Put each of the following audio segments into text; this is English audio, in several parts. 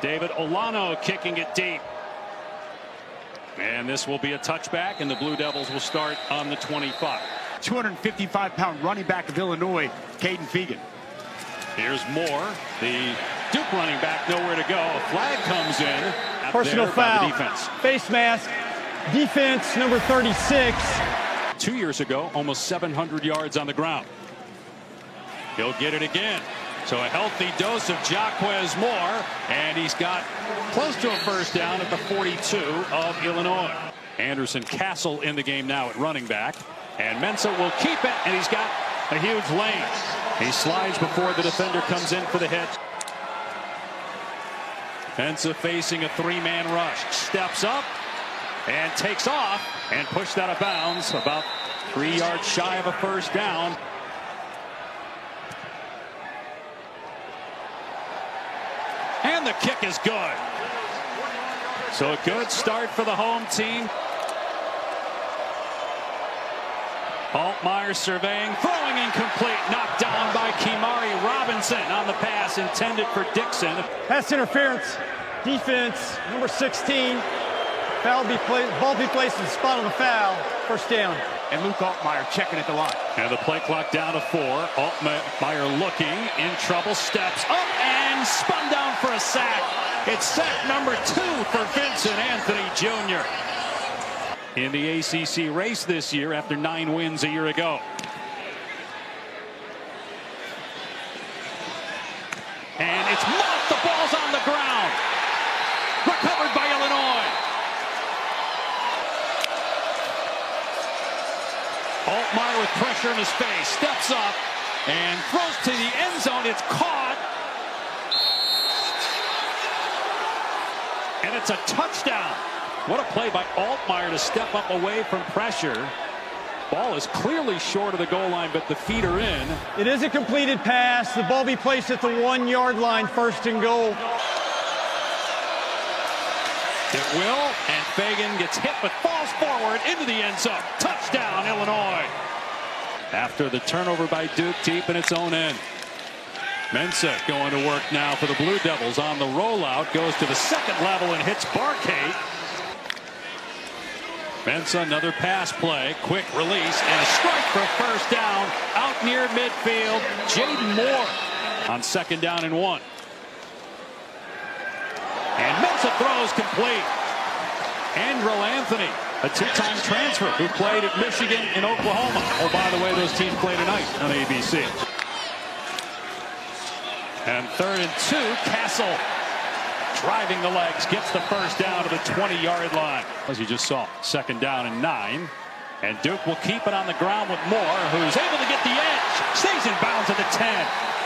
David Olano kicking it deep. And this will be a touchback, and the Blue Devils will start on the 25. 255-pound running back of Illinois, Caden Fegan. Here's Moore, the Duke running back, nowhere to go. A flag comes in. Personal foul. Defense. Face mask. Defense number 36. 2 years ago, almost 700 yards on the ground. He'll get it again. So a healthy dose of Jaquez Moore, and he's got close to a first down at the 42 of Illinois. Anderson Castle in the game now at running back, and Mensah will keep it, and he's got a huge lane. He slides before the defender comes in for the hit. Mensah facing a three-man rush, steps up and takes off and pushed out of bounds about 3 yards shy of a first down. And the kick is good. So a good start for the home team. Altmaier surveying, throwing incomplete, knocked down by Kimari Robinson on the pass intended for Dixon. Pass interference. Defense number 16. Ball be placed in the spot of the foul. First down. And Luke Altmaier checking at the line. And the play clock down to 4. Altmaier looking, in trouble, steps up and spun down for a sack. It's sack number 2 for Vincent Anthony Jr. in the ACC race this year after 9 wins a year ago. And it's mocked. The ball's on the ground. Recovered by Illinois. Altmaier with pressure in his face, steps up and throws to the end zone. It's caught. And it's a touchdown. What a play by Altmaier to step up away from pressure. Ball is clearly short of the goal line, but the feet are in. It is a completed pass. The ball be placed at the 1 yard line, first and goal. It will, and Fagan gets hit but falls forward into the end zone. Touchdown, Illinois. After the turnover by Duke deep in its own end. Mensah going to work now for the Blue Devils on the rollout. Goes to the second level and hits Barkay. Mensah, another pass play. Quick release and a strike for a first down out near midfield. Jaden Moore on second down and 1. And Mensah throws complete. Andrel Anthony, a two-time transfer who played at Michigan and Oklahoma. Oh, by the way, those teams play tonight on ABC. And 3rd and 2, Castle driving the legs, gets the first down to the 20-yard line. As you just saw, second down and 9. And Duke will keep it on the ground with Moore, who's able to get the edge. Stays in bounds at the 10.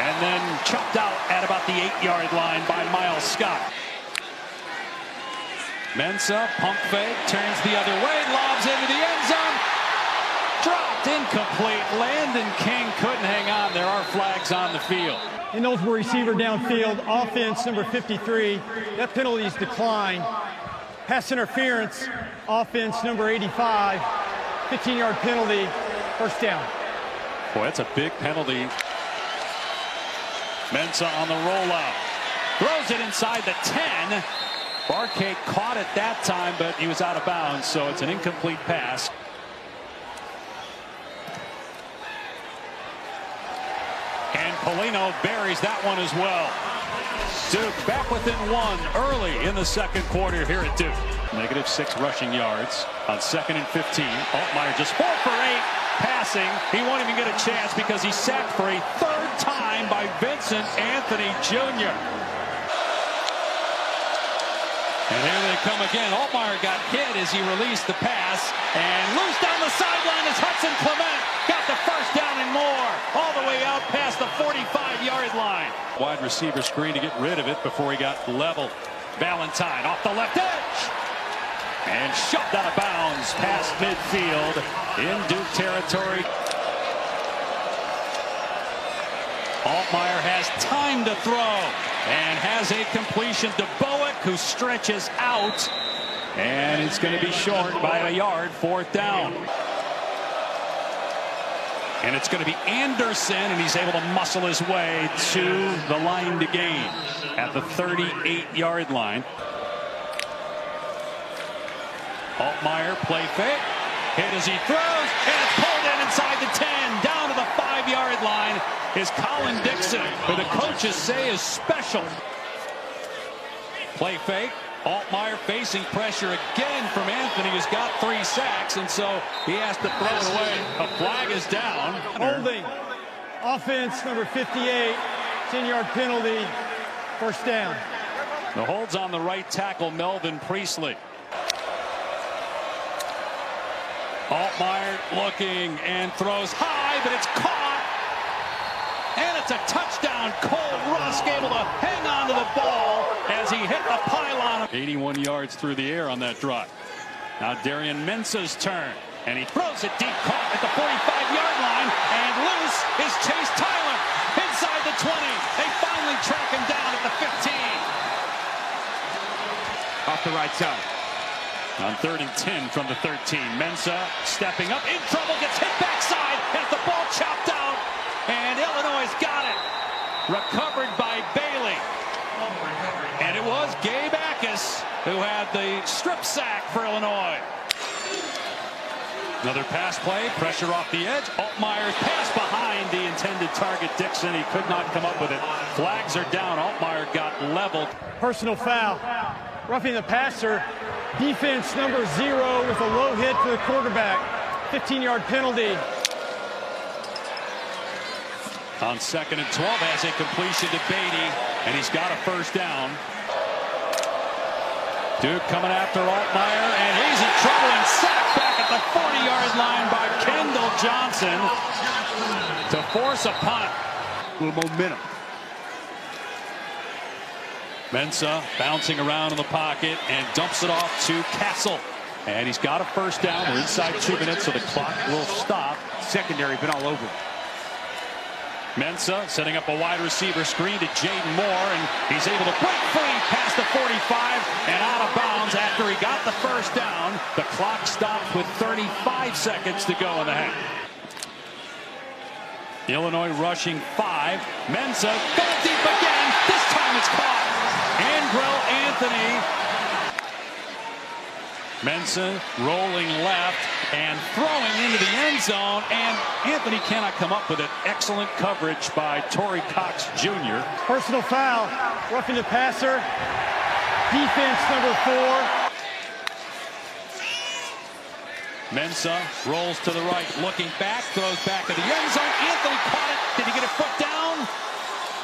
And then chopped out at about the 8-yard line by Miles Scott. Mensah, pump fake, turns the other way, lobs into the end zone. Dropped, incomplete. Landon King couldn't hang on. There are flags on the field. Ineligible receiver downfield. Offense number 53. That penalty is declined. Pass interference. Offense number 85. 15-yard penalty. First down. Boy, that's a big penalty. Mensah on the rollout. Throws it inside the 10. Barkay caught it that time, but he was out of bounds, so it's an incomplete pass. And Polino buries that one as well. Duke back within 1 early in the second quarter here at Duke. -6 rushing yards on 2nd and 15. Altmaier just 4 for 8 passing. He won't even get a chance because he's sacked for a 3rd time by Vincent Anthony Jr. And here they come again. Altmaier got hit as he released the pass. And loose down the sideline is Hudson Clement. Got the first down and more. All the way out past the 45-yard line. Wide receiver screen to get rid of it before he got leveled. Valentine off the left edge. And shoved out of bounds past midfield in Duke territory. Altmaier has time to throw and has a completion to Bowick, who stretches out, and it's going to be short by a yard, 4th down. And it's going to be Anderson, and he's able to muscle his way to the line to gain at the 38-yard line. Altmaier, play fake, hit as he throws, and it's pulled in inside the 10, down to the 5-yard line is Colin Dixon, who the coaches say is special. Play fake, Altmaier facing pressure again from Anthony, who's got 3 sacks, and so he has to throw it away. A flag is down. Holding. Offense number 58, 10-yard penalty, first down. The hold's on the right tackle, Melvin Priestley. Altmaier looking and throws high, but it's caught. And it's a touchdown. Cole Rusk able to hang on to the ball as he hit the pylon. 81 yards through the air on that drive. Now Darian Mensah's turn, and he throws it deep, caught at the 45-yard line, and loose is Chase Tyler inside the 20. They finally track him down at the 15. Off the right side. On 3rd and 10 from the 13. Mensah stepping up, in trouble, gets hit backside as the ball chopped out. And Illinois got it. Recovered by Bailey. And it was Gabe Akis who had the strip sack for Illinois. Another pass play, pressure off the edge. Altmaier's pass behind the intended target, Dixon. He could not come up with it. Flags are down. Altmaier got leveled. Personal foul. Roughing the passer. Defense number 0 with a low hit to the quarterback. 15-yard penalty. On 2nd and 12, has a completion to Beatty, and he's got a first down. Duke coming after Altmaier, and he's in trouble and sacked back at the 40-yard line by Kendall Johnson to force a punt. A little momentum. Mensah bouncing around in the pocket and dumps it off to Castle. And he's got a first down. We're inside 2 minutes, so the clock will stop. Secondary been all over. Mensah setting up a wide receiver screen to Jaden Moore, and he's able to break free past the 45 and out of bounds after he got the first down. The clock stopped with 35 seconds to go in the half. Illinois rushing 5. Mensah going deep again. This time it's caught. Andrell Anthony. Mensah rolling left and throwing into the end zone, and Anthony cannot come up with it. Excellent coverage by Torrey Cox Jr. Personal foul. Roughing the passer. Defense number 4. Mensah rolls to the right, looking back, throws back to the end zone. Anthony caught it. Did he get a foot down?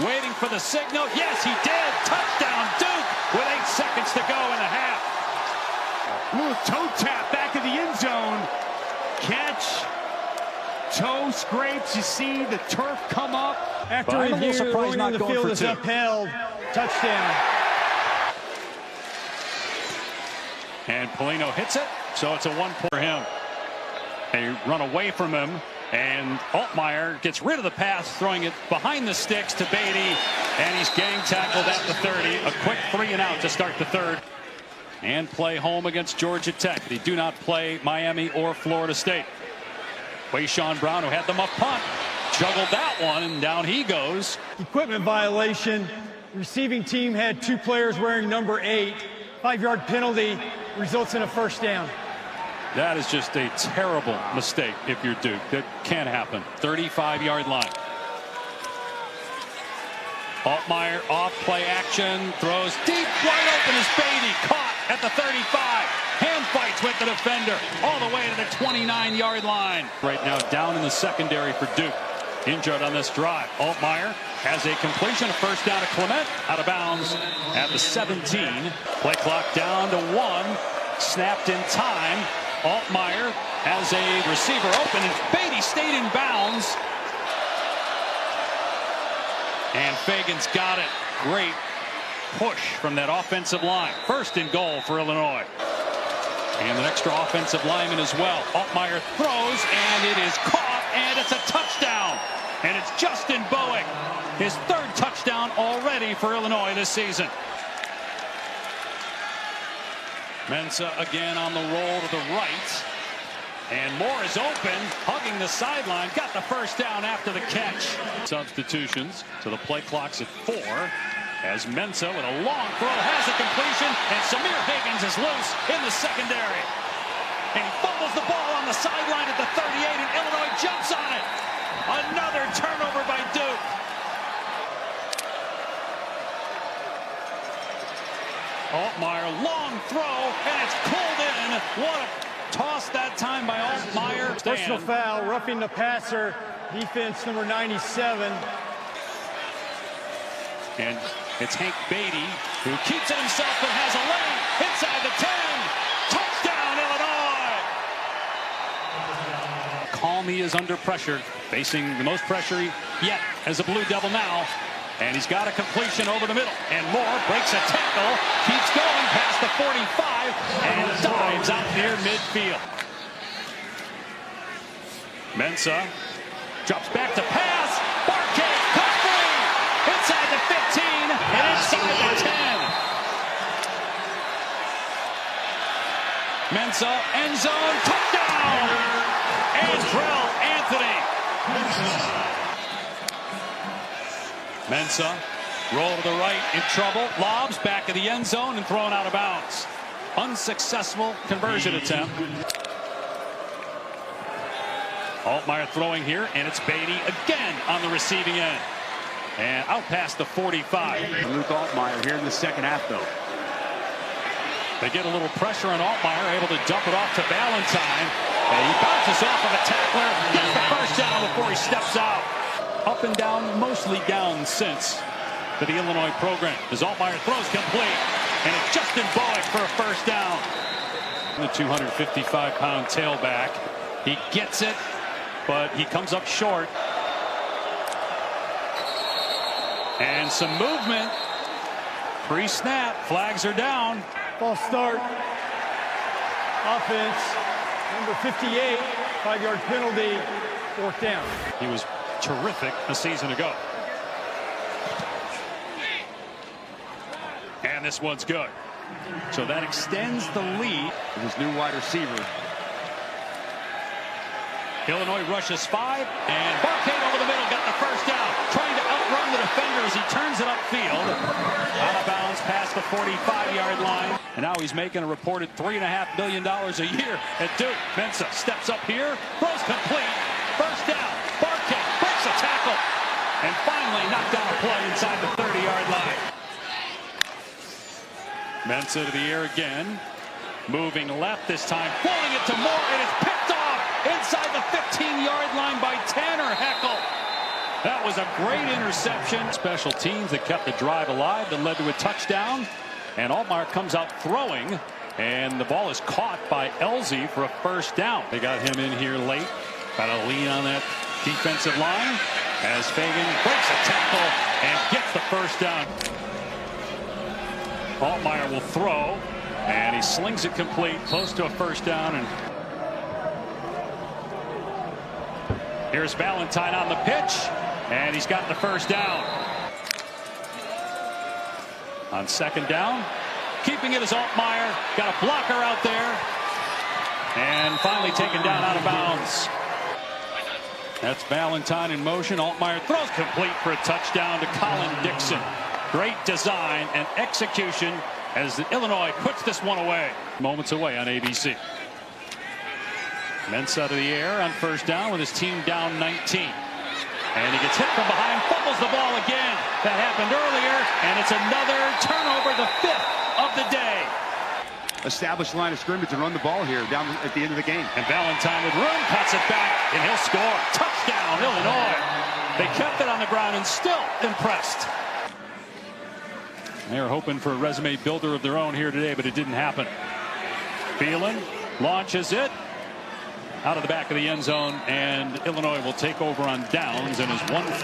Waiting for the signal. Yes, he did. Touchdown, Duke, with 8 seconds to go in the half. Little toe tap back in the end zone. Catch. Toe scrapes. You see the turf come up. After review, the ruling on the field is upheld. Touchdown. And Polino hits it, so it's a 1-point for him. They run away from him, and Altmaier gets rid of the pass, throwing it behind the sticks to Beatty, and he's gang tackled at the 30. A quick 3 and out to start the 3rd. And play home against Georgia Tech. They do not play Miami or Florida State. Wayshawn Brown, who had the muff punt, juggled that one, and down he goes. Equipment violation. Receiving team had 2 players wearing number 8. 5-yard penalty results in a first down. That is just a terrible mistake if you're Duke. That can't happen. 35-yard line. Altmaier off play action, throws deep, wide open is Beatty, caught at the 35. Hand fights with the defender all the way to the 29-yard line. Right now down in the secondary for Duke. Injured on this drive. Altmaier has a completion, a first down to Clement, out of bounds at the 17. Play clock down to 1. Snapped in time. Altmaier has a receiver open, and Beatty stayed in bounds. And Fagan's got it. Great push from that offensive line. 1st and goal for Illinois. And an extra offensive lineman as well. Altmaier throws, and it is caught, and it's a touchdown. And it's Justin Boeck, his 3rd touchdown already for Illinois this season. Mensah again on the roll to the right. And Moore is open, hugging the sideline, got the first down after the catch. Substitutions, so the play clock's at 4. As Mensah with a long throw has a completion, and Samir Higgins is loose in the secondary. And he fumbles the ball on the sideline at the 38, and Illinois jumps on it. Another turnover by Duke. Altmaier, long throw, and it's pulled in. What a toss that time by Altmaier. Personal foul, roughing the passer, defense number 97. And it's Hank Beatty who keeps it himself but has a lane inside the 10. Touchdown, Illinois! Calm he is under pressure, facing the most pressure yet as a Blue Devil now. And he's got a completion over the middle. And Moore breaks a tackle, keeps going past the 45, and dives out near midfield. Mensah drops back to pass. Barkay, cut free! Inside the 15 and inside the 10. Mensah, end zone, touchdown! Andrell Anthony. Mensah, roll to the right, in trouble, lobs back of the end zone and thrown out of bounds. Unsuccessful conversion attempt. Altmaier throwing here, and it's Beatty again on the receiving end. And out past the 45. Luke Altmaier here in the second half, though. They get a little pressure on Altmaier, able to dump it off to Ballantyne. And he bounces off of a tackler, gets the first down before he steps out. Up and down, mostly down since for the Illinois program. As Altmaier throws complete, and it's Justin Bowick for a first down. The 255-pound tailback. He gets it, but he comes up short. And some movement. Pre-snap, flags are down. False start. Offense, number 58, 5-yard penalty, 4th down. He was terrific a season ago. And this one's good. So that extends the lead. His new wide receiver. Illinois rushes 5, and Barkay over the middle got the first down. Trying to outrun the defender as he turns it upfield. Out of bounds past the 45-yard line. And now he's making a reported $3.5 million a year at Duke. Mensah steps up here, throws complete. First down. Barkay breaks a tackle. And finally knocked down a play inside the 30-yard line. Mensah to the air again. Moving left this time. Throwing it to Moore, and it's picked off inside the 15-yard line by Tanner Heckel. That was a great interception. Special teams that kept the drive alive that led to a touchdown. And Altmaier comes out throwing, and the ball is caught by Elzy for a first down. They got him in here late. Got to lean on that defensive line as Fagan breaks a tackle and gets the first down. Altmaier will throw, and he slings it complete, close to a first down. And here's Ballantyne on the pitch, and he's got the first down. On second down, keeping it is Altmaier. Got a blocker out there, and finally taken down out of bounds. That's Ballantyne in motion. Altmaier throws complete for a touchdown to Colin Dixon. Great design and execution as Illinois puts this one away. Moments away on ABC. Mensah to the air on first down with his team down 19. And he gets hit from behind, fumbles the ball again. That happened earlier, and it's another turnover, the 5th of the day. Established line of scrimmage and run the ball here down at the end of the game. And Ballantyne with room, cuts it back, and he'll score. Touchdown, Illinois. They kept it on the ground and still impressed. They were hoping for a resume builder of their own here today, but it didn't happen. Phelan launches it out of the back of the end zone, and Illinois will take over on downs and is 1-4.